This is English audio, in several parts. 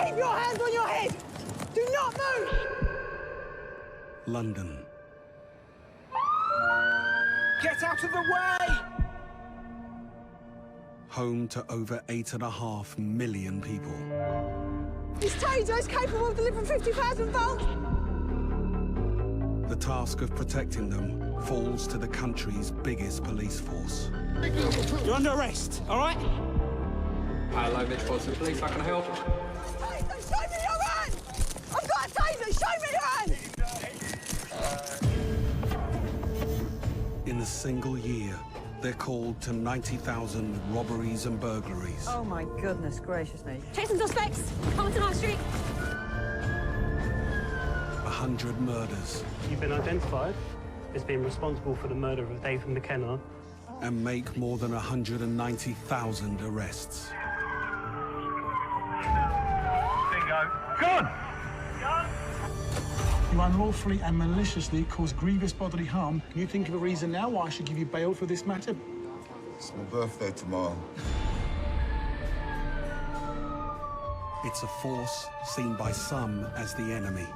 Keep your hands on your head! Do not move! London. Get out of the way! Home to over 8.5 million people. This taser is capable of delivering 50,000 volts! The task of protecting them falls to the country's biggest police force. You're under arrest, all right? Hello, Metropolitan Police, how can I help? Taser, show me your hand! I've got a taser, show me your hand! In a single year, they're called to 90,000 robberies and burglaries. Oh my goodness gracious me. Chasing suspects! Compton High Street! 100 murders. You've been identified as being responsible for the murder of David McKenna. And make more than 190,000 arrests. Bingo. Gone! You unlawfully and maliciously caused grievous bodily harm. Can you think of a reason now why I should give you bail for this matter? It's my birthday tomorrow. It's a force seen by some as the enemy.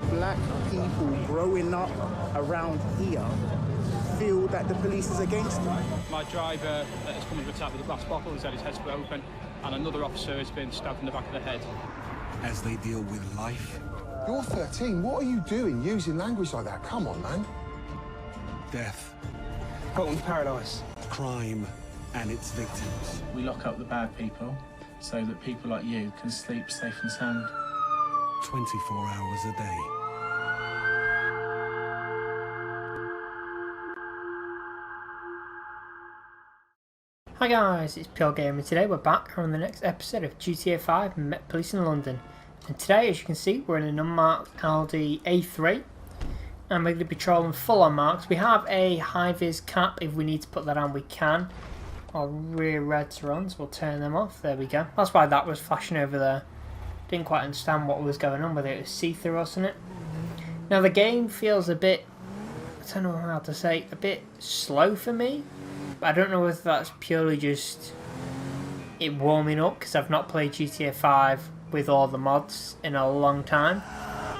Black people growing up around here feel that the police is against them. My driver has come under attack with a glass bottle, he's had his head split open, and another officer has been stabbed in the back of the head. As they deal with life. You're 13. What are you doing using language like that? Come on, man. Death. Bolton's Paradise. Crime and its victims. We lock up the bad people so that people like you can sleep safe and sound. 24 hours a day. Hi guys, it's Pure Gamer. Today we're back on the next episode of GTA 5 Met Police in London. And today, as you can see, we're in an unmarked Audi A3. And we're going to be patrolling full unmarked. We have a high-vis cap. If we need to put that on, we can. Our rear reds are on, so we'll turn them off. There we go. That's why that was flashing over there. Didn't quite understand what was going on, whether it was see-through or something. Now the game feels a bit, I don't know how to say, a bit slow for me. I don't know if that's purely just it warming up, because I've not played GTA 5 with all the mods in a long time.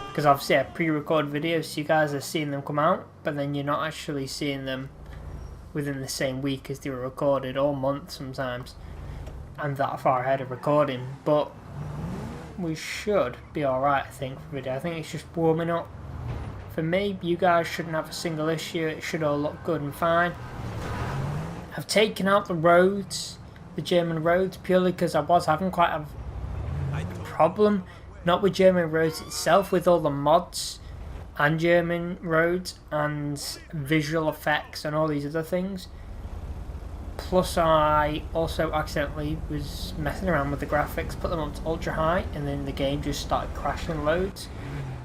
Because obviously I pre-record videos, so you guys are seeing them come out, but then you're not actually seeing them within the same week as they were recorded, or month sometimes. I'm that far ahead of recording, but we should be alright, I think, for video. I think it's just warming up. For me, you guys shouldn't have a single issue. It should all look good and fine. I've taken out the roads, the German roads, purely because I was having quite a problem. Not with German roads itself, with all the mods and German roads and visual effects and all these other things. Plus I also accidentally was messing around with the graphics, put them up to ultra high, and then the game just started crashing loads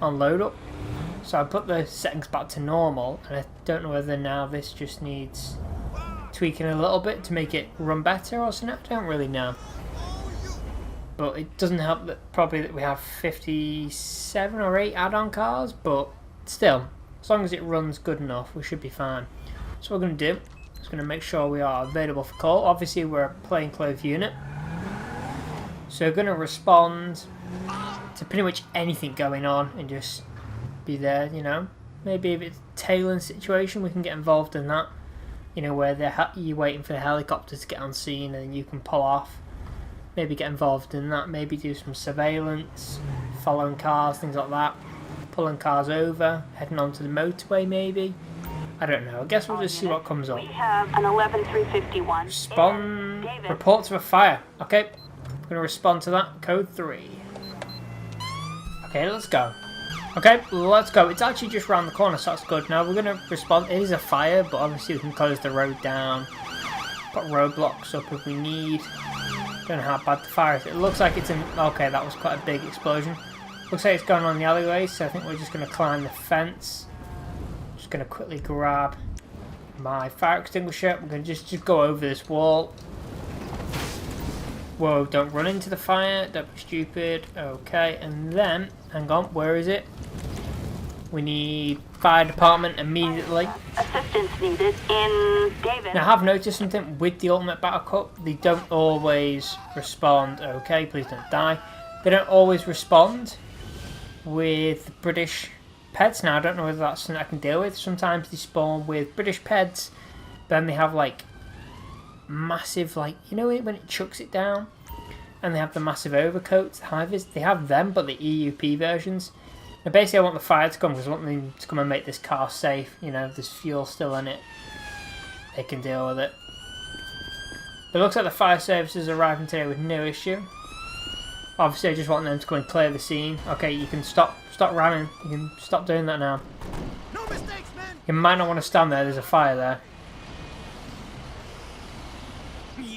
on load up. So I put the settings back to normal, and I don't know whether now this just needs tweaking a little bit to make it run better or something. I don't really know. But it doesn't help that probably that we have 57 or 8 add-on cars, but still, as long as it runs good enough, we should be fine. So what we're going to do is going to make sure we are available for call. Obviously we're a plainclothes unit, so we're going to respond to pretty much anything going on and just be there, you know. Maybe if it's a tailing situation, we can get involved in that, you know, where you're waiting for the helicopter to get on scene and you can pull off. Maybe get involved in that, maybe do some surveillance, following cars, things like that. Pulling cars over, heading onto the motorway maybe. I don't know, I guess we'll just see what comes up. We have an 11351. Respond, report to a fire. Okay, we're going to respond to that. Code 3. Okay, let's go. Okay, let's go. It's actually just round the corner, so that's good. Now we're going to respond. It is a fire, but obviously we can close the road down. Put roadblocks up if we need. Don't know how bad the fire is. It looks like it's in... Okay, that was quite a big explosion. Looks like it's going on in the alleyway, so I think we're just going to climb the fence. Just going to quickly grab my fire extinguisher. We're going to just go over this wall. Whoa, don't run into the fire. Don't be stupid. Okay, and then... Hang on, where is it? We need fire department immediately. Assistance needed in David. Now I have noticed something with the Ultimate Battle Cup. They don't always respond. Okay, please don't die. They don't always respond with British pets. Now I don't know whether that's something I can deal with. Sometimes they spawn with British pets. Then they have like massive, like, you know when it chucks it down? And they have the massive overcoats, the high-vis. They have them, but the EUP versions. Now basically I want the fire to come because I want them to come and make this car safe. You know, there's fuel still in it. They can deal with it. But it looks like the fire services are arriving today with no issue. Obviously I just want them to come and clear the scene. Okay, you can stop ramming. You can stop doing that now. No mistakes, man. You might not want to stand there, there's a fire there.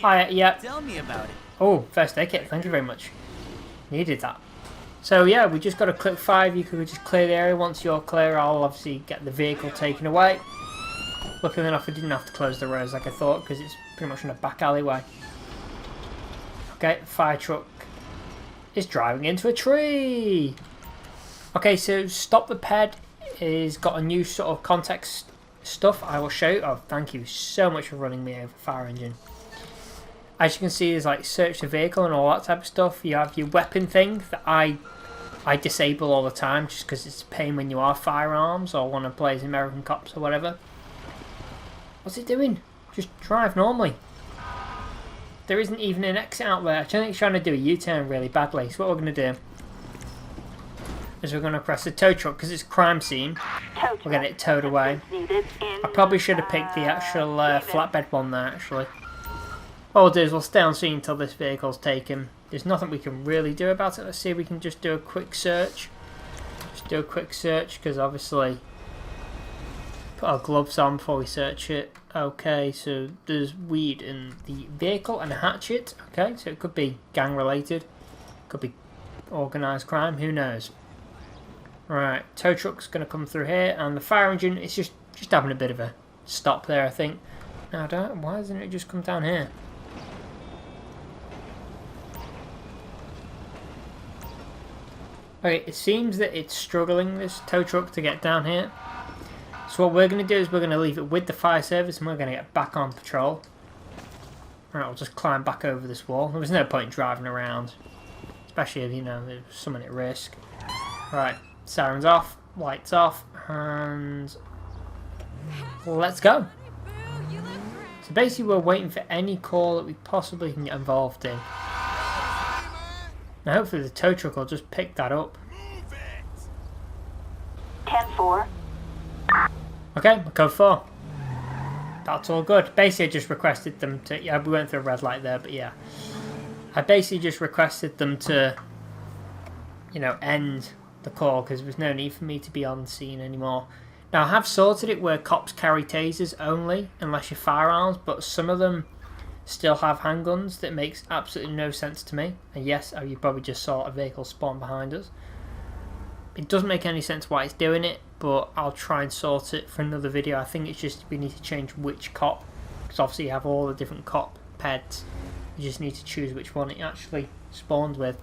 Yeah. Tell me about it. Oh, first aid kit, thank you very much. Needed that. So yeah, we just got to click 5. You could just clear the area. Once you're clear, I'll obviously get the vehicle taken away. Luckily enough, I didn't have to close the roads like I thought, because it's pretty much in a back alleyway. Okay, the fire truck is driving into a tree. Okay, so Stop the Ped is got a new sort of context stuff I will show you. Oh, thank you so much for running me over, fire engine. As you can see, there's like search the vehicle and all that type of stuff. You have your weapon thing that I disable all the time just because it's a pain when you are firearms or want to play as American Cops or whatever. What's it doing? Just drive normally. There isn't even an exit out there. I think it's trying to do a U-turn really badly. So what we're going to do is we're going to press the tow truck because it's a crime scene. We'll get it towed away. I probably should have picked the actual flatbed one there actually. What we'll do is we'll stay on scene until this vehicle's taken. There's nothing we can really do about it. Let's see if we can just do a quick search. Just do a quick search because obviously put our gloves on before we search it. Okay, so there's weed in the vehicle and a hatchet. Okay, so it could be gang related. Could be organised crime, who knows. Right, tow truck's going to come through here and the fire engine is just having a bit of a stop there I think. Now why doesn't it just come down here? Okay, it seems that it's struggling, this tow truck, to get down here. So what we're going to do is we're going to leave it with the fire service and we're going to get back on patrol. Alright, I'll just climb back over this wall. There was no point in driving around. Especially if, you know, there's someone at risk. Right, sirens off, lights off, and let's go. So basically we're waiting for any call that we possibly can get involved in. Now hopefully the tow truck will just pick that up. 10-4. Okay, code 4. That's all good. Basically I just requested them to, yeah, we went through a red light there, but yeah. I basically just requested them to, you know, end the call because there was no need for me to be on scene anymore. Now I have sorted it where cops carry tasers only, unless you're firearms, but some of them still have handguns. That makes absolutely no sense to me. And yes, you probably just saw a vehicle spawn behind us. It doesn't make any sense why it's doing it, but I'll try and sort it for another video. I think it's just we need to change which cop, because obviously you have all the different cop peds. You just need to choose which one it actually spawns with.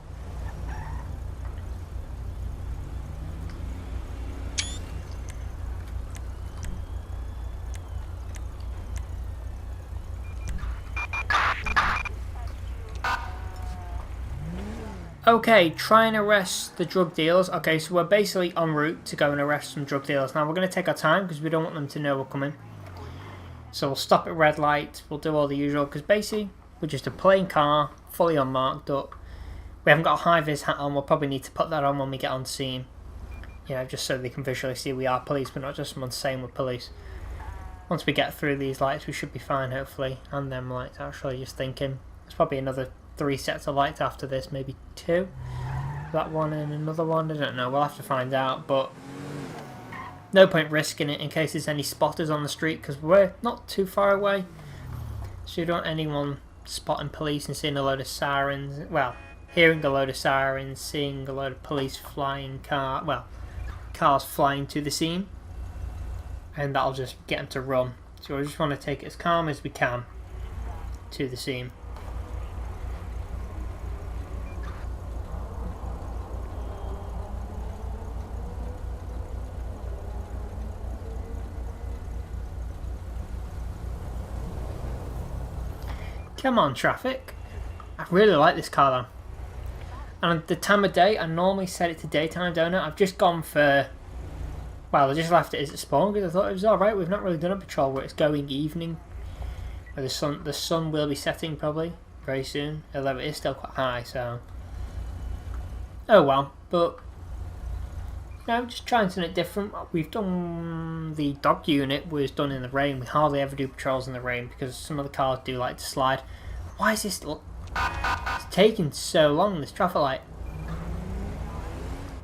Okay, try and arrest the drug dealers. Okay, so we're basically en route to go and arrest some drug dealers. Now we're going to take our time because we don't want them to know we're coming. So we'll stop at red light, we'll do all the usual, because basically we're just a plain car, fully unmarked up. We haven't got a high-vis hat on, we'll probably need to put that on when we get on scene. You know, just so they can visually see we are police, but not just someone saying we're police. Once we get through these lights we should be fine hopefully, and them lights actually, just thinking. There's probably another 3 sets of lights after this, maybe 2. That one and another one, I don't know, we'll have to find out, but no point risking it in case there's any spotters on the street because we're not too far away. So you don't want anyone spotting police and seeing a load of sirens, well, hearing a load of sirens, seeing a load of police flying cars flying to the scene, and that'll just get them to run. So we just want to take it as calm as we can to the scene. Come on, traffic. I really like this car though. And the time of day, I normally set it to daytime, don't I? I've just gone for... Well, I just left it as it spawned because I thought it was alright. We've not really done a patrol where it's going evening. Where the sun will be setting probably very soon. Although it is still quite high, so... Oh well, but... No, just trying something different. We've done... The dog unit was done in the rain. We hardly ever do patrols in the rain because some of the cars do like to slide. Why is this... It's taking so long, this traffic light.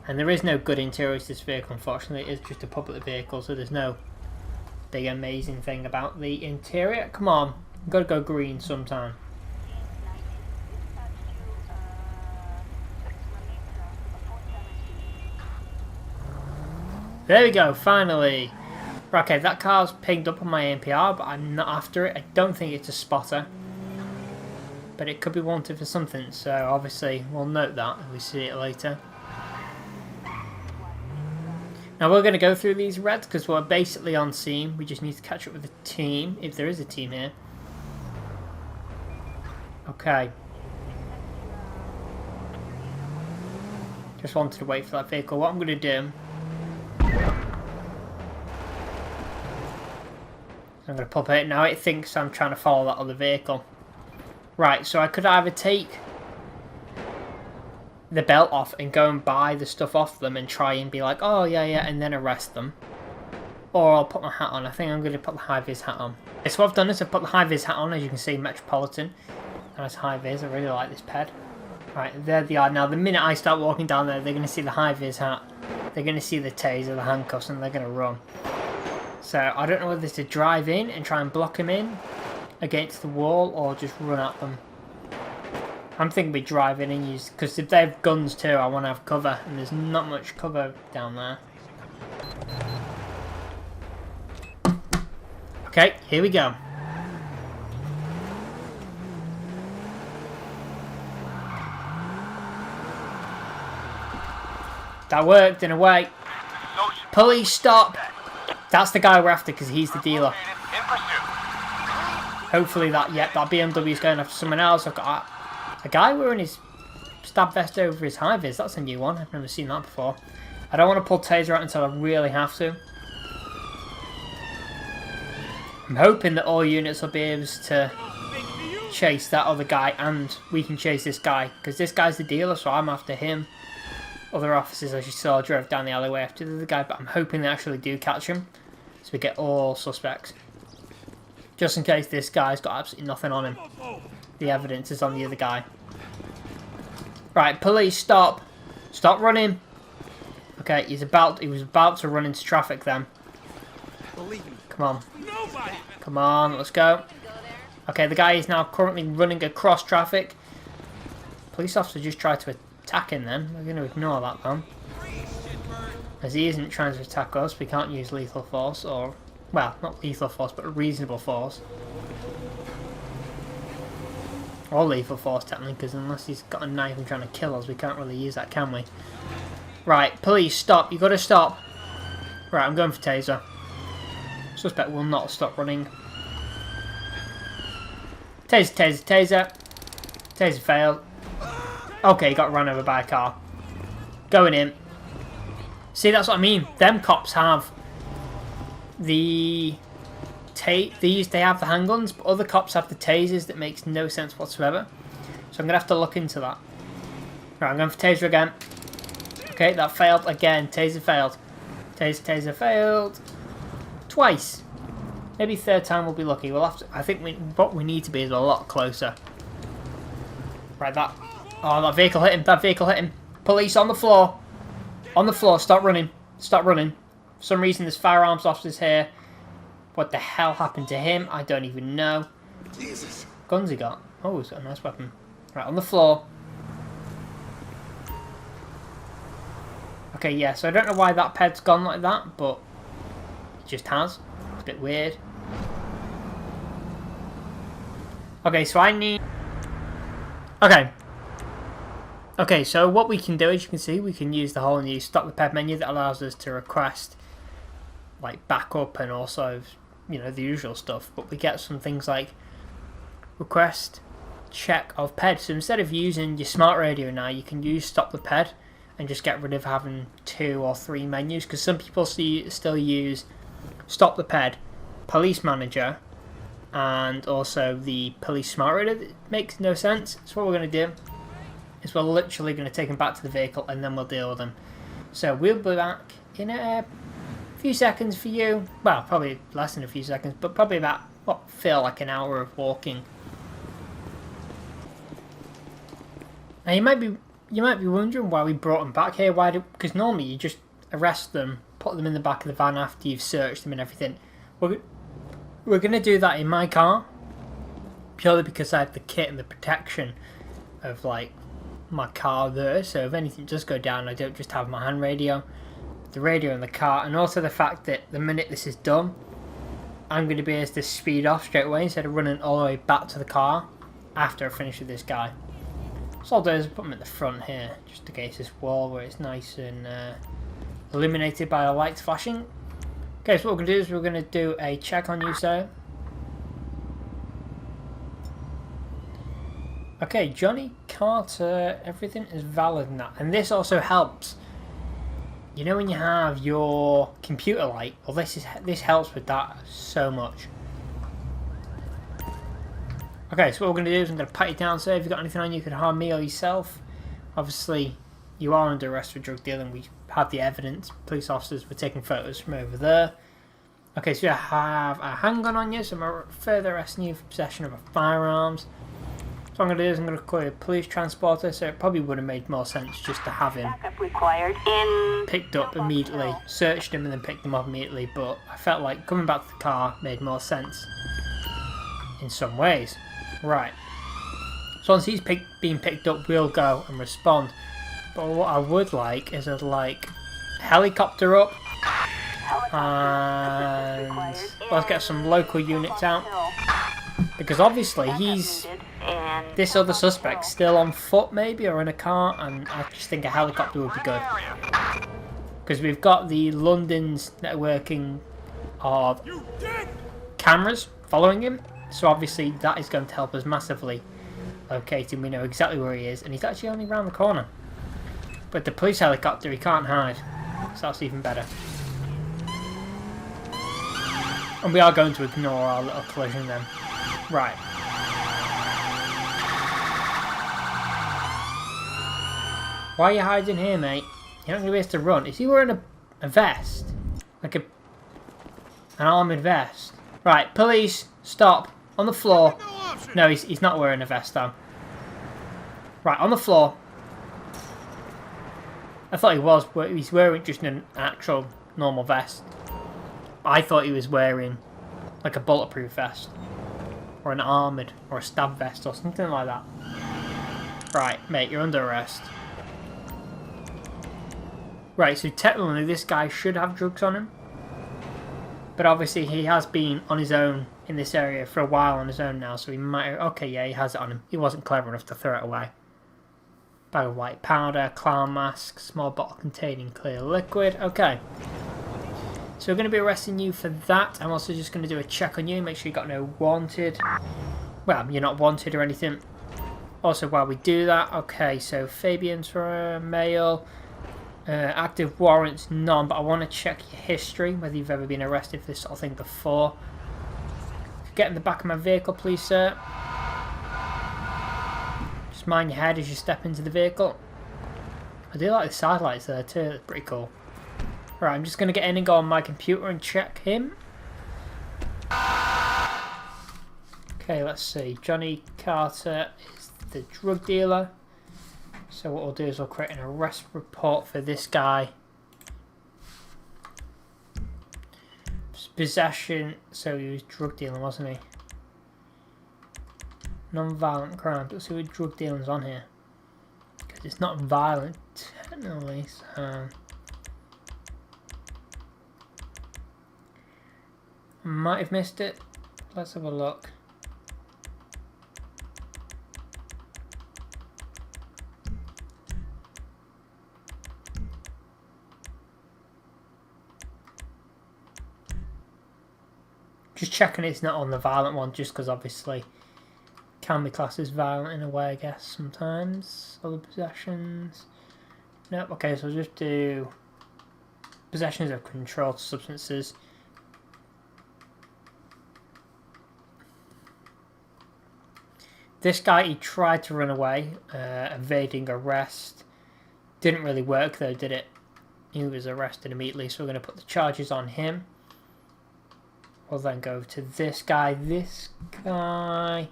And there is no good interior to this vehicle, unfortunately. It is just a public vehicle, so there's no big amazing thing about the interior. Come on, you've got to go green sometime. There we go, finally. Right, okay, that car's pinged up on my NPR, but I'm not after it. I don't think it's a spotter. But it could be wanted for something, so obviously we'll note that if we see it later. Now we're going to go through these reds because we're basically on scene. We just need to catch up with the team, if there is a team here. Okay. Just wanted to wait for that vehicle. What I'm going to do... I'm going to pop it. Now it thinks I'm trying to follow that other vehicle. Right, so I could either take the belt off and go and buy the stuff off them and try and be like, oh yeah, and then arrest them. Or I'll put my hat on. I think I'm going to put the high-vis hat on. So what I've done is I've put the high-vis hat on, as you can see, Metropolitan. Nice high-vis, I really like this ped. Right, there they are. Now the minute I start walking down there, they're going to see the high-vis hat. They're going to see the taser, the handcuffs, and they're going to run. So I don't know whether to drive in and try and block them in against the wall or just run at them. I'm thinking we drive in and use, because if they have guns too, I want to have cover, and there's not much cover down there. Okay, here we go. That worked in a way. Police, stop! That's the guy we're after because he's the dealer. Hopefully that BMW is going after someone else. I've got a guy wearing his stab vest over his high-vis. That's a new one. I've never seen that before. I don't want to pull taser out until I really have to. I'm hoping that all units will be able to chase that other guy and we can chase this guy. Because this guy's the dealer, so I'm after him. Other officers, as you saw, drove down the alleyway after the other guy. But I'm hoping they actually do catch him. So we get all suspects. Just in case this guy's got absolutely nothing on him. The evidence is on the other guy. Right, police, stop. Stop running. Okay, he was about to run into traffic then. Come on. Come on, let's go. Okay, the guy is now currently running across traffic. Police officer just tried to attack him then. We're going to ignore that though. As he isn't trying to attack us, we can't use lethal force or... Well, not lethal force, but reasonable force. Or lethal force, technically, because unless he's got a knife and trying to kill us, we can't really use that, can we? Right, police, stop. You've got to stop. Right, I'm going for taser. Suspect will not stop running. Taser, taser, taser. Taser failed. Okay, he got run over by a car. Going in. See, that's what I mean. Them cops have... they have the handguns, but other cops have the tasers. That makes no sense whatsoever. So I'm going to have to look into that. Right, I'm going for taser again. Okay, that failed again. Taser failed. Taser failed. Twice. Maybe third time we'll be lucky. We'll have to, I think what we need to be is a lot closer. Right, that... Oh, that vehicle hit him. That vehicle hit him. Police on the floor. On the floor. Stop running. Stop running. For some reason, there's firearms officers here. What the hell happened to him? I don't even know. Jesus. Guns he got. Oh, he's got a nice weapon. Right, on the floor. Okay, yeah, so I don't know why that ped's gone like that, but it just has. It's a bit weird. Okay, so I need... Okay, so what we can do, as you can see, we can use the whole new stop the ped menu that allows us to request like backup and also, you know, the usual stuff. But we get some things like request check of PED. So instead of using your smart radio now, you can use stop the PED and just get rid of having 2 or 3 menus, because some people still use stop the PED, police manager, and also the police smart radio. That makes no sense. So what we're going to do is we're literally going to take them back to the vehicle and then we'll deal with them. So we'll be back in a few seconds for you. Well, probably less than a few seconds, but probably about what feel like an hour of walking. Now you might be wondering why we brought them back here. Because normally you just arrest them, put them in the back of the van after you've searched them and everything. We're going to do that in my car, purely because I have the kit and the protection of like my car there. So if anything does go down, I don't just have my hand radio, the radio in the car, and also the fact that the minute this is done, I'm going to be able to speed off straight away instead of running all the way back to the car after I finish with this guy. So I'll do is put them at the front here, just against this wall where it's nice and illuminated by the lights flashing. Okay, so what we're going to do is we're going to do a check on you, sir. Okay, Johnny Carter, everything is valid in that. And this also helps. You know when you have your computer light? Well, this helps with that so much. Okay, so what we're going to do is I'm going to pat you down, sir. If you've got anything on you could harm me or yourself. Obviously, you are under arrest for drug dealing. We have the evidence. Police officers were taking photos from over there. Okay, so you have a handgun on you, so I'm further arresting you for possession of a firearms. So what I'm going to do is I'm going to call you a police transporter, so it probably would have made more sense just to have him picked up immediately, searched him and then picked him up immediately, but I felt like coming back to the car made more sense in some ways. Right, so once he's being picked up, we'll go and respond. But what I would like is I'd like helicopter up, and let's get some local units out, because obviously this other suspect's still on foot maybe, or in a car, and I just think a helicopter would be good. Because we've got the London's networking of cameras following him, so obviously that is going to help us massively locate him. We know exactly where he is, and he's actually only around the corner. But the police helicopter, he can't hide, so that's even better. And we are going to ignore our little collision then. Right. Why are you hiding here, mate? You're not going to be able to run. Is he wearing a vest? Like an armoured vest? Right, police, stop. On the floor. No, he's not wearing a vest though. Right, on the floor. I thought he was, but he's wearing just an actual normal vest. I thought he was wearing like a bulletproof vest. Or an armoured, or a stab vest, or something like that. Right, mate, you're under arrest. Right, so technically this guy should have drugs on him. But obviously he has been on his own in this area for a while on his own now, so he might... Okay, yeah, he has it on him. He wasn't clever enough to throw it away. Bag of white powder, clown mask, small bottle containing clear liquid. Okay. So we're going to be arresting you for that. I'm also just going to do a check on you, make sure you got no wanted. Well, you're not wanted or anything. Also, while we do that, okay, so Fabian's for a male. Active warrants, none, but I want to check your history, whether you've ever been arrested for this sort of thing before. Get in the back of my vehicle, please, sir. Just mind your head as you step into the vehicle. I do like the side lights there too, that's pretty cool. Right, I'm just going to get in and go on my computer and check him. Okay, let's see. Johnny Carter is the drug dealer. So what we'll do is we'll create an arrest report for this guy. Possession, so he was drug dealing, wasn't he? Non-violent crime. Let's see what drug dealing's on here. Because it's not violent, technically, so... I might have missed it. Let's have a look. Just checking it's not on the violent one, just because obviously Can be classed as violent in a way, I guess, sometimes. Other possessions. Nope, okay, so we'll just do possessions of controlled substances. This guy, he tried to run away, evading arrest. Didn't really work though, did it? He was arrested immediately, so we're going to put the charges on him. We'll then go to this guy. This guy...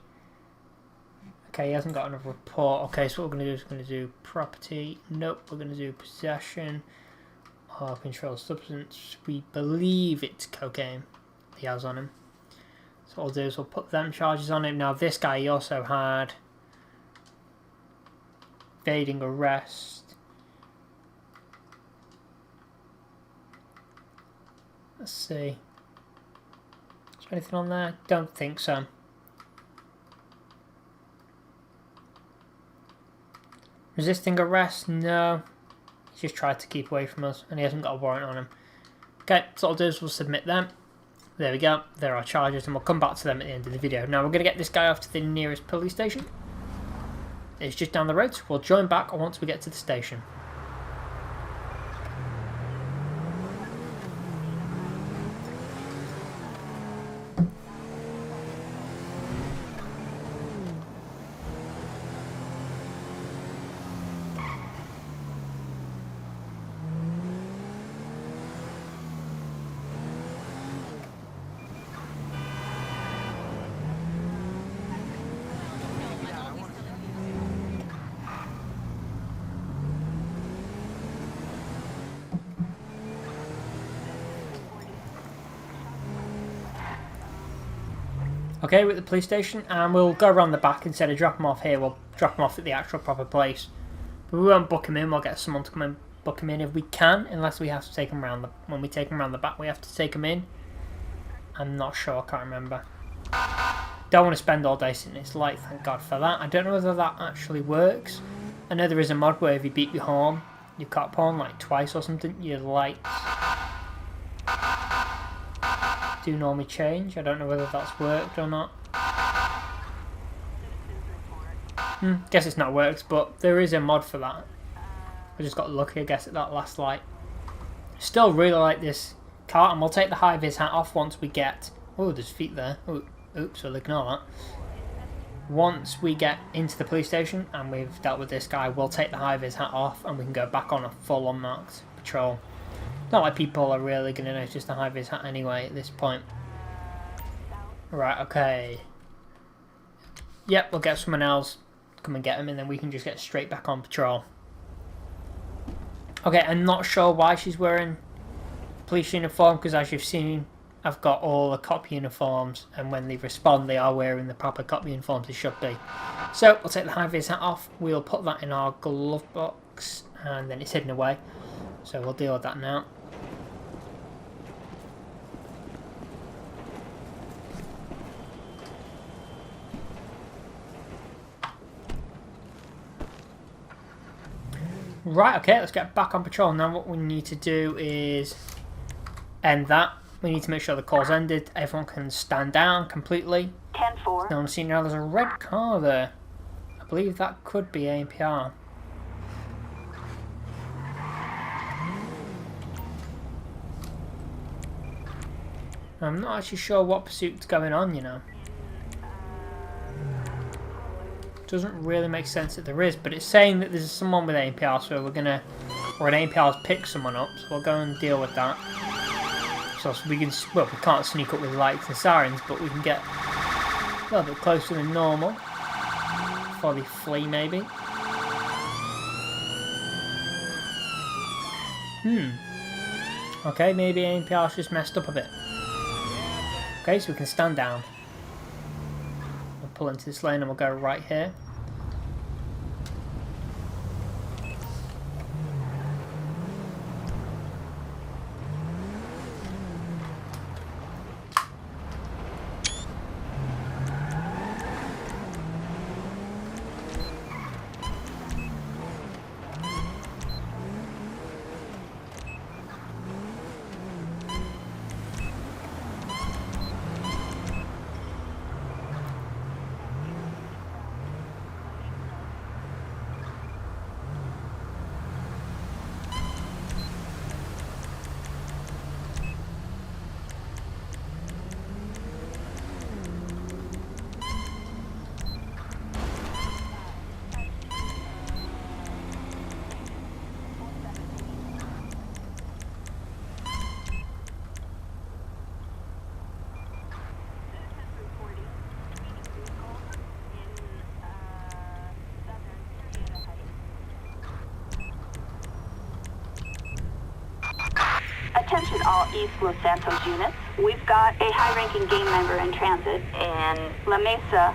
Okay, he hasn't got enough report. Okay, so what we're going to do is we're going to do property. Nope, we're going to do possession of controlled substance. We believe it's cocaine he has on him. So what we'll do is we'll put them charges on him. Now this guy, he also had evading arrest. Let's see. Is there anything on there? Don't think so. Resisting arrest? No. He's just tried to keep away from us and he hasn't got a warrant on him. Okay, so what I'll do is we'll submit them. There we go. There are charges and we'll come back to them at the end of the video. Now we're going to get this guy off to the nearest police station. It's just down the road, so we'll join back once we get to the station. Okay, we're at the police station and we'll go around the back. Instead of drop him off here, we'll drop him off at the actual proper place. But we won't book him in, we'll get someone to come and book him in if we can, unless we have to take him around. When we take him around the back, we have to take him in. I'm not sure, I can't remember. Don't want to spend all day sitting in this light, thank God for that. I don't know whether that actually works. I know there is a mod where if you beat your horn, your cop horn like twice or something, your lights do normally change. I don't know whether that's worked or not. Guess it's not worked, but there is a mod for that. I just got lucky, I guess, at that last light. Still really like this car, and we'll take the high-vis hat off once we get... Oh, there's feet there. Oh, oops, we'll ignore that. Once we get into the police station and we've dealt with this guy, we'll take the high-vis hat off and we can go back on a full unmarked patrol. Not like people are really going to notice the high-vis hat anyway at this point. Right, okay. Yep, we'll get someone else to come and get him and then we can just get straight back on patrol. Okay, I'm not sure why she's wearing police uniform, because as you've seen, I've got all the cop uniforms, and when they respond they are wearing the proper cop uniforms they should be. So, we'll take the high-vis hat off, we'll put that in our glove box, and then it's hidden away. So we'll deal with that now. Right, okay, let's get back on patrol. Now what we need to do is end that. We need to make sure the call's ended. Everyone can stand down completely. 10-4. Now I'm seeing now there's a red car there. I believe that could be ANPR. I'm not actually sure what pursuit's going on, you know. Doesn't really make sense that there is, but it's saying that there's someone with ANPR, so we're gonna, or an ANPR's picked someone up, so we'll go and deal with that. So we can, well, we can't sneak up with lights and sirens, but we can get a little bit closer than normal before they flee, maybe. Okay, maybe ANPR's just messed up a bit. Okay, so we can stand down. We'll pull into this lane and we'll go right here. Attention all East Los Santos units. We've got a high-ranking gang member in transit in La Mesa.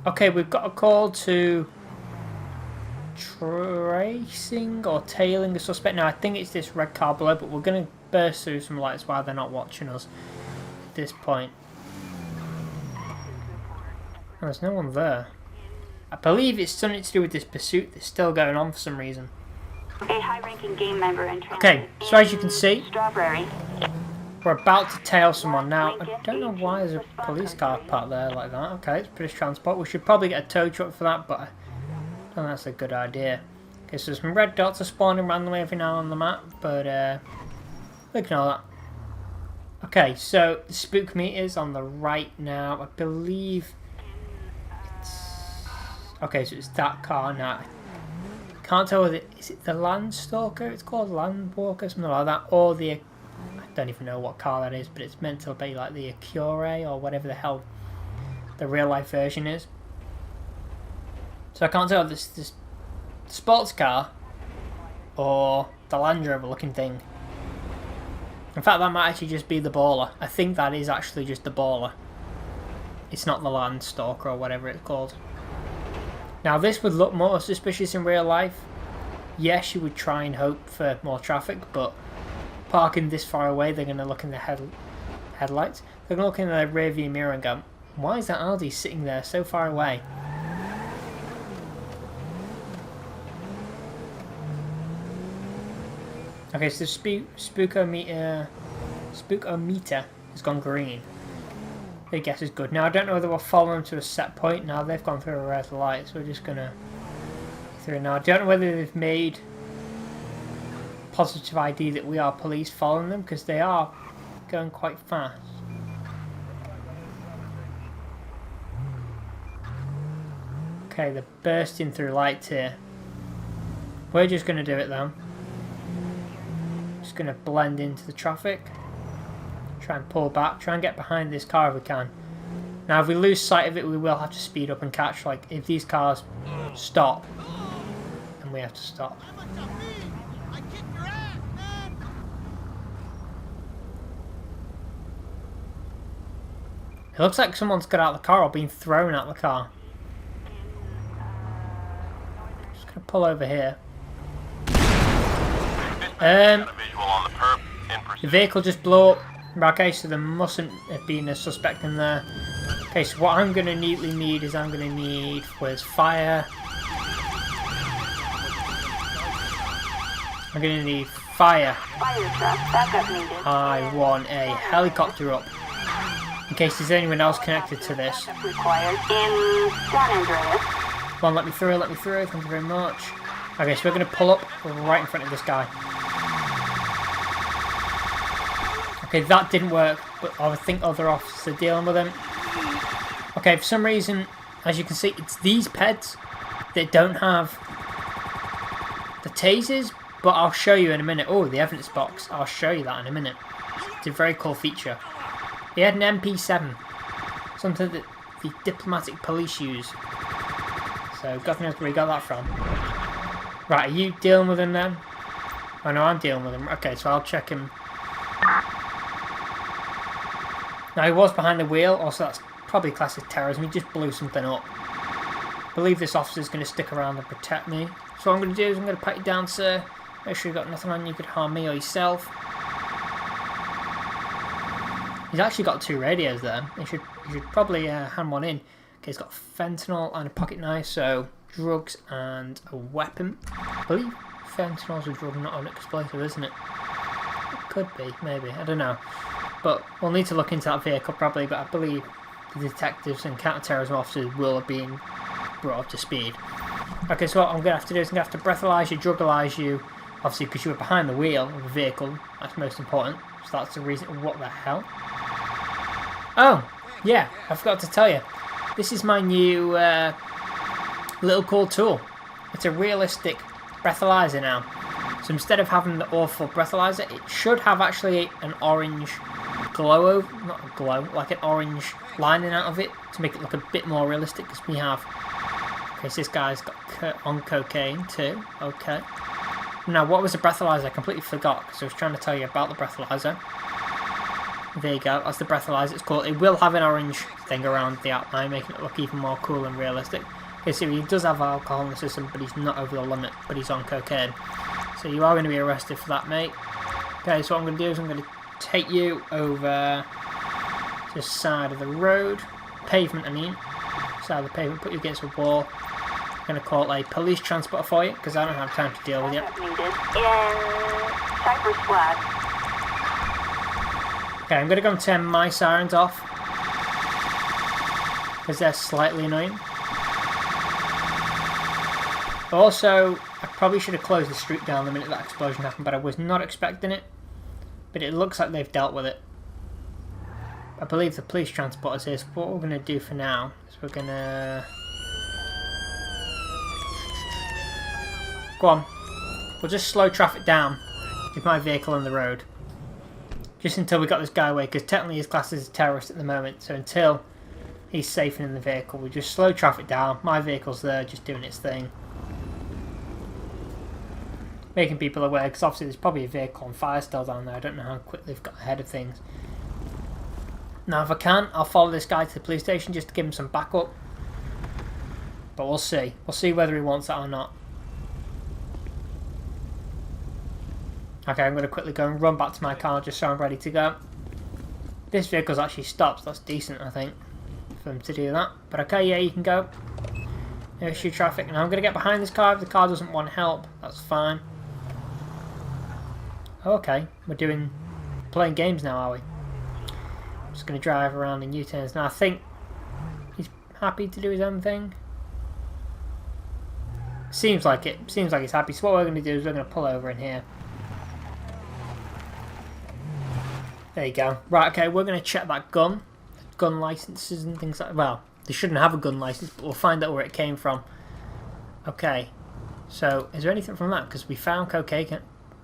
Okay, we've got a call to tracing or tailing a suspect. Now, I think it's this red car below, but we're going to burst through some lights while they're not watching us at this point. Oh, there's no one there. I believe it's something to do with this pursuit that's still going on for some reason. A high-ranking gang member in transit. Okay, so as you can see, Strawberry. we're about to tail someone. Now, I don't know why there's a police car parked there like that. Okay, it's British Transport. We should probably get a tow truck for that, but I don't think that's a good idea. Okay, so some red dots are spawning randomly every now on the map, but ignore that. Okay, so the spook meter is on the right now. I believe it's... Okay, so it's that car now. I can't tell whether... Is it the Landstalker? It's called Landwalker, something like that. Or the... I don't even know what car that is, but it's meant to be like the Acura or whatever the hell the real life version is. So I can't tell if this sports car or the Land Rover looking thing. In fact, that might actually just be the Baller. I think that is actually just the Baller. It's not the Landstalker or whatever it's called. Now, this would look more suspicious in real life. Yes, you would try and hope for more traffic, but parking this far away, they're going to look in the headlights. They're going to look in the rear view mirror and go, why is that Audi sitting there so far away? Okay, so the spookometer has gone green. I guess is good. Now, I don't know whether we'll follow them to a set point. Now, they've gone through a red light, so we're just going to through now. I don't know whether they've made positive ID that we are police following them, because they are going quite fast. Okay, they're bursting through lights here. We're just going to do it though. Just going to blend into the traffic. Try and pull back. Try and get behind this car if we can. Now if we lose sight of it, we will have to speed up and catch. Like if these cars stop, then we have to stop. It looks like someone's got out of the car or been thrown out of the car. Just going to pull over here. The vehicle just blew up. Okay, so there mustn't have been a suspect in there. Okay, so what I'm going to need is I'm going to need where's fire. I'm going to need fire. Fire truck, backup needed. I want a helicopter up. In case there's anyone else connected to this. Required in San Andreas. Come on, let me through, thank you very much. Okay, so we're going to pull up right in front of this guy. Okay, that didn't work, but I think other officers are dealing with him. Okay, for some reason, as you can see, it's these peds that don't have the tasers, but I'll show you in a minute. Oh, the evidence box, I'll show you that in a minute. It's a very cool feature. He had an MP7, something that the diplomatic police use. So, God knows where he got that from. Right, are you dealing with him then? Oh no, I'm dealing with him. Okay, so I'll check him. Now, he was behind the wheel, also that's probably classic terrorism. He just blew something up. I believe this officer's going to stick around and protect me. So what I'm going to do is I'm going to pat you down, sir. Make sure you've got nothing on you could harm me or yourself. He's actually got 2 radios there. You should probably hand one in. Okay, he's got fentanyl and a pocket knife, so drugs and a weapon. I believe fentanyl's a drug, not an explosive, isn't it? It could be, maybe, I don't know. But we'll need to look into that vehicle probably, but I believe the detectives and counter-terrorism officers will have been brought up to speed. Okay, so what I'm going to have to do is I'm going to have to breathalyse you, drugalyse you, obviously because you were behind the wheel of the vehicle, that's most important, so that's the reason. What the hell? Oh, yeah, I forgot to tell you, this is my new little cool tool. It's a realistic breathalyzer now. So instead of having the awful breathalyzer, it should have actually an orange glow, not a glow, like an orange lining out of it to make it look a bit more realistic, because we have Okay, so this guy's got on cocaine too. Okay. Now, what was the breathalyzer? I completely forgot because I was trying to tell you about the breathalyzer. There you go. That's the breathalyzer. It's called. It will have an orange thing around the outline, making it look even more cool and realistic. Okay, so he does have alcohol in the system, but he's not over the limit, but he's on cocaine. So you are going to be arrested for that, mate. Okay, so what I'm going to do is I'm going to take you over to the side of the road. Pavement, I mean. Side of the pavement, put you against a wall. I'm going to call a police transporter for you, because I don't have time to deal with you. In Cypress Flat. Okay, I'm going to go and turn my sirens off, because they're slightly annoying. Also, I probably should have closed the street down the minute that explosion happened, but I was not expecting it. But it looks like they've dealt with it. I believe the police transport is here, so what we're going to do for now is we're going to... Go on. We'll just slow traffic down with my vehicle on the road. Just until we got this guy away, because technically his class is a terrorist at the moment, so until he's safe and in the vehicle, we just slow traffic down. My vehicle's there, just doing its thing. Making people aware, because obviously there's probably a vehicle on fire still down there. I don't know how quick they've got ahead of things. Now if I can, I'll follow this guy to the police station just to give him some backup. But we'll see. We'll see whether he wants that or not. Okay, I'm going to quickly go and run back to my car just so I'm ready to go. This vehicle's actually stopped, so that's decent I think, for them to do that. But okay, yeah, you can go. No issue traffic. Now I'm going to get behind this car. If the car doesn't want help, that's fine. Okay, we're playing games now, are we? I'm just going to drive around in U-turns. Now I think he's happy to do his own thing. Seems like it. Seems like he's happy. So what we're going to do is we're going to pull over in here. There you go. Right, okay, we're going to check that gun. Gun licenses and things like that. Well, they shouldn't have a gun license, but we'll find out where it came from. Okay. So, is there anything from that? Because we found cocaine.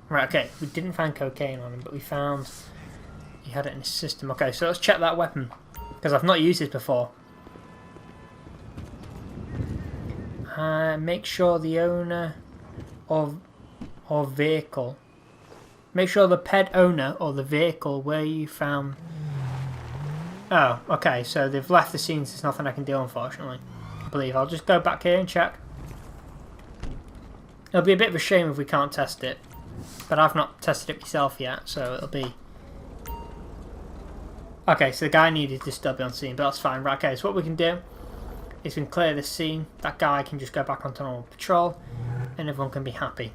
Right, okay. We didn't find cocaine on him, but we found he had it in his system. Okay, so let's check that weapon. Because I've not used it before. Make sure the owner of vehicle... Make sure the pet owner or the vehicle where you found... Oh, okay, so they've left the scene, so there's nothing I can do, unfortunately. I believe I'll just go back here and check. It'll be a bit of a shame if we can't test it. But I've not tested it myself yet, so it'll be... Okay, so the guy needed to still be on scene, but that's fine. Right, okay, so what we can do is we can clear this scene. That guy can just go back onto normal patrol, and everyone can be happy.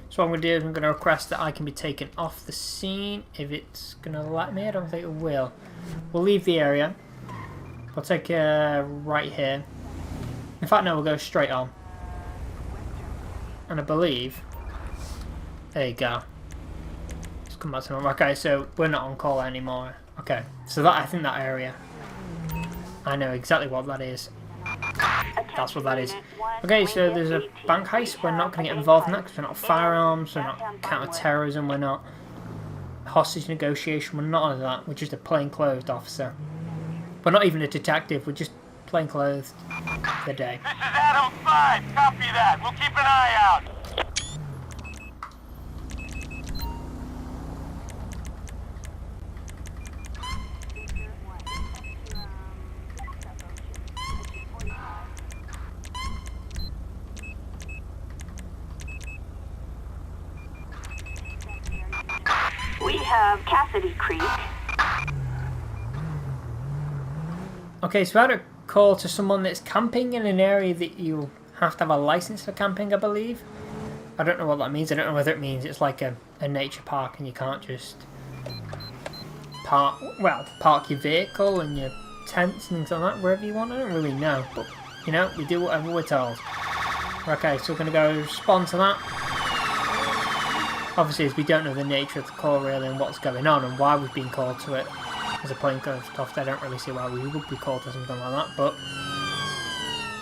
So what I'm going to do is I'm going to request that I can be taken off the scene if it's going to let me. I don't think it will. We'll leave the area. We'll take right here. In fact, no, we'll go straight on. And I believe... There you go. Let's come back to normal. Okay, so we're not on call anymore. Okay, so that I think that area... I know exactly what that is. That's what that is. Okay, so there's a bank heist. We're not going to get involved in that because we're not firearms, we're not counter-terrorism, we're not hostage negotiation, we're not all of that. We're just a plainclothes officer. We're not even a detective, we're just plainclothes for the day. This is Adam 5. Copy that. We'll keep an eye out. We have Cassidy Creek. Okay, so I had a call to someone that's camping in an area that you have to have a license for camping, I believe. I don't know what that means. I don't know whether it means it's like a nature park and you can't just park your vehicle and your tents and things like that wherever you want. I don't really know, but you know, we do whatever we're told. Okay, so we're going to go respond to that. Obviously, as we don't know the nature of the call really and what's going on and why we've been called to it as a plainclothes officer, I don't really see why we would be called to something like that, but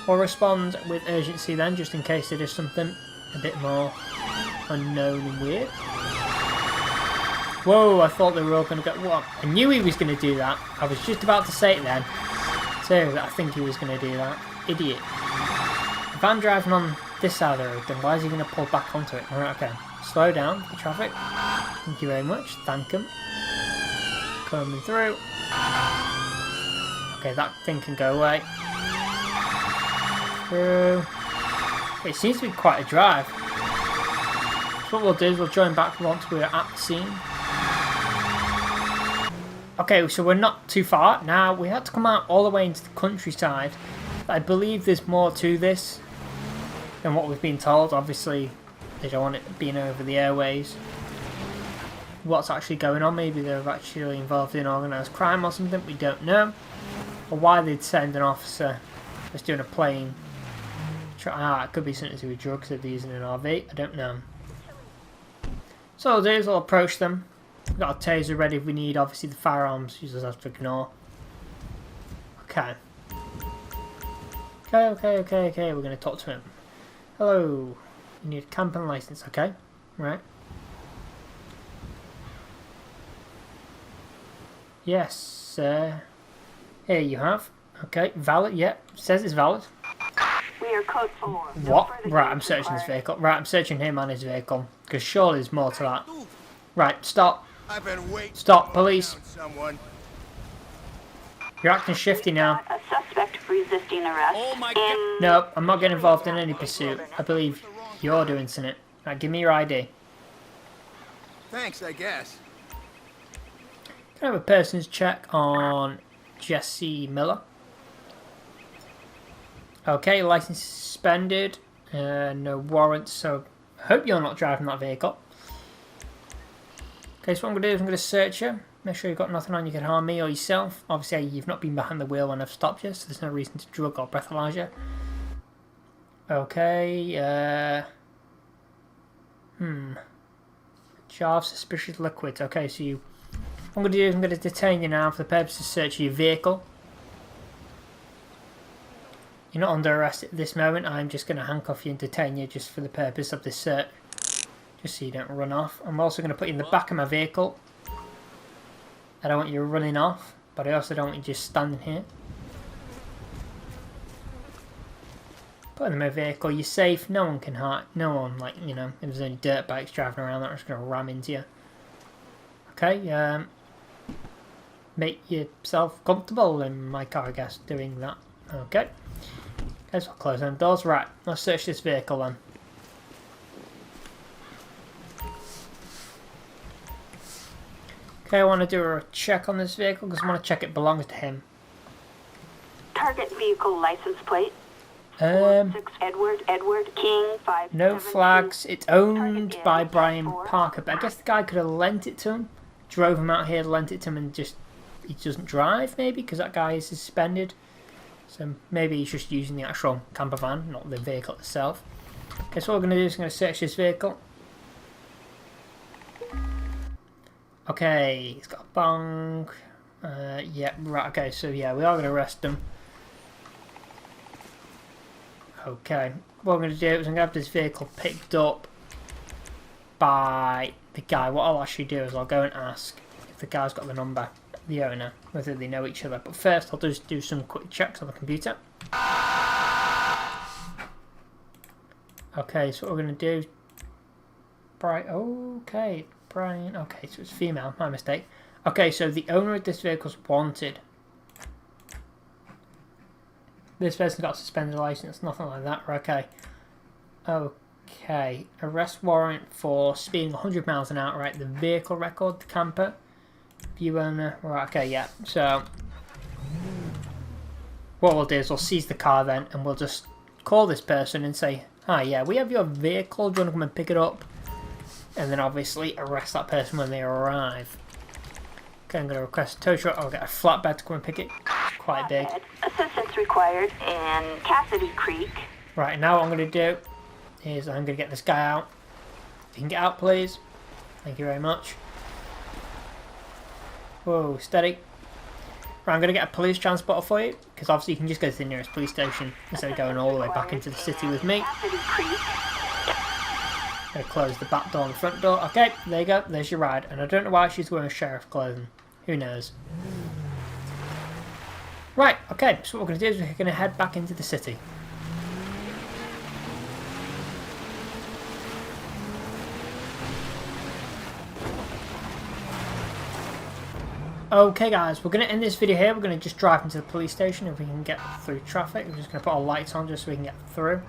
we'll respond with urgency then, just in case it is something a bit more unknown and weird. Whoa, I thought they were all going to go... What? I knew he was going to do that. I was just about to say it then. So, I think he was going to do that. Idiot. van driving on this side of the road, then why is he going to pull back onto it? Alright, okay. Slow down the traffic. Thank you very much. Thank him. Coming through. Okay, that thing can go away. Through. It seems to be quite a drive. So what we'll do is we'll join back once we're at the scene. Okay, so we're not too far. Now, we had to come out all the way into the countryside. I believe there's more to this than what we've been told. Obviously, they don't want it being over the airways. What's actually going on? Maybe they're actually involved in organised crime or something. We don't know. Or why they'd send an officer that's doing a plane. It could be something to do with drugs if they're using an RV. I don't know. So what I'll do is I'll approach them. We've got a taser ready if we need. Obviously the firearms you just have to ignore. Okay. Okay. We're going to talk to him. Hello. You need a camping license. Okay. Right. Yes, sir. Here you have. Okay. Valid. Yep. Says it's valid. We are code 4. What? Right. I'm searching his vehicle. Right. I'm searching him and his vehicle. Because surely there's more to that. Right. Stop. Stop, police. You're acting shifty now. A suspect resisting arrest. No, I'm not getting involved in any pursuit. I believe you're doing something. Right, give me your ID. Thanks, I guess. Can I have a person's check on Jesse Miller? Okay, license suspended. No warrants, so I hope you're not driving that vehicle. Okay, so what I'm going to do is I'm going to search you. Make sure you've got nothing on you can harm me or yourself. Obviously, you've not been behind the wheel when I've stopped you, so there's no reason to drug or breathalyze you. Okay, jar of suspicious liquids. Okay, so what I'm going to do is I'm going to detain you now for the purpose of searching your vehicle. You're not under arrest at this moment. I'm just going to handcuff you and detain you just for the purpose of this search. Just so you don't run off. I'm also going to put you in the back of my vehicle. I don't want you running off, but I also don't want you just standing here. Put in my vehicle, you're safe, no one can hurt, no one, like, you know, if there's any dirt bikes driving around that are just going to ram into you. Okay, make yourself comfortable in my car, I guess, doing that. Okay. Let's close them doors. Right, let's search this vehicle then. Okay, I want to do a check on this vehicle because I want to check it belongs to him. Target vehicle license plate. 6 Edward King 5. No flags. It's owned by Brian Parker, but I guess the guy could have lent it to him, drove him out here, lent it to him, and just he doesn't drive maybe because that guy is suspended. So maybe he's just using the actual camper van, not the vehicle itself. Okay, so what we're going to do is I'm going to search this vehicle. Okay, he's got a bong. Yeah, right, okay, so yeah, we are going to arrest him. Okay, what I'm going to do is I'm going to have this vehicle picked up by the guy. What I'll actually do is I'll go and ask if the guy's got the number, the owner, whether they know each other. But first I'll just do some quick checks on the computer. Okay, so what we're going to do... Okay, Brian... Okay, so it's female, my mistake. Okay, so the owner of this vehicle's wanted. This person's got a suspended license, nothing like that. Okay. Okay. Arrest warrant for speeding 100 miles an hour. Right, the vehicle record, the camper. View owner. Right, okay, yeah. So, what we'll do is we'll seize the car then, and we'll just call this person and say, hi, yeah, we have your vehicle. Do you want to come and pick it up? And then obviously arrest that person when they arrive. Okay, I'm going to request a tow truck. I'll get a flatbed to come and pick it. It's quite big. Assistance required in Cassidy Creek. Right, now what I'm going to do is I'm going to get this guy out. If you can get out, please. Thank you very much. Whoa, steady. Right, I'm going to get a police transporter for you, because obviously you can just go to the nearest police station instead of going all the way back into the city with me. I'm going to close the back door and the front door. Okay, there you go. There's your ride. And I don't know why she's wearing sheriff clothing. Who knows? Right, okay. So what we're going to do is we're going to head back into the city. Okay guys, we're going to end this video here. We're going to just drive into the police station if we can get through traffic. We're just going to put our lights on just so we can get through.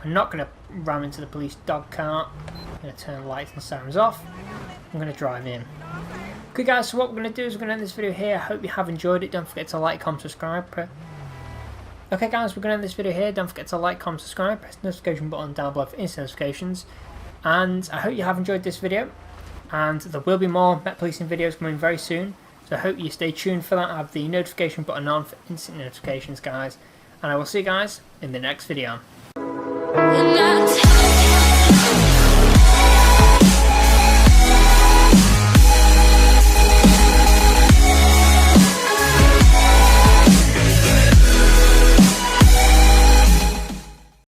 I'm not going to ram into the police dog cart. I'm going to turn lights and sirens off. I'm going to drive in. Okay guys, so what we're going to do is we're going to end this video here. I hope you have enjoyed it. Don't forget to like, comment, subscribe. Okay guys, we're going to end this video here. Don't forget to like, comment, subscribe. Press the notification button down below for instant notifications. And I hope you have enjoyed this video. And there will be more Met Policing videos coming very soon. So I hope you stay tuned for that. I have the notification button on for instant notifications, guys. And I will see you guys in the next video.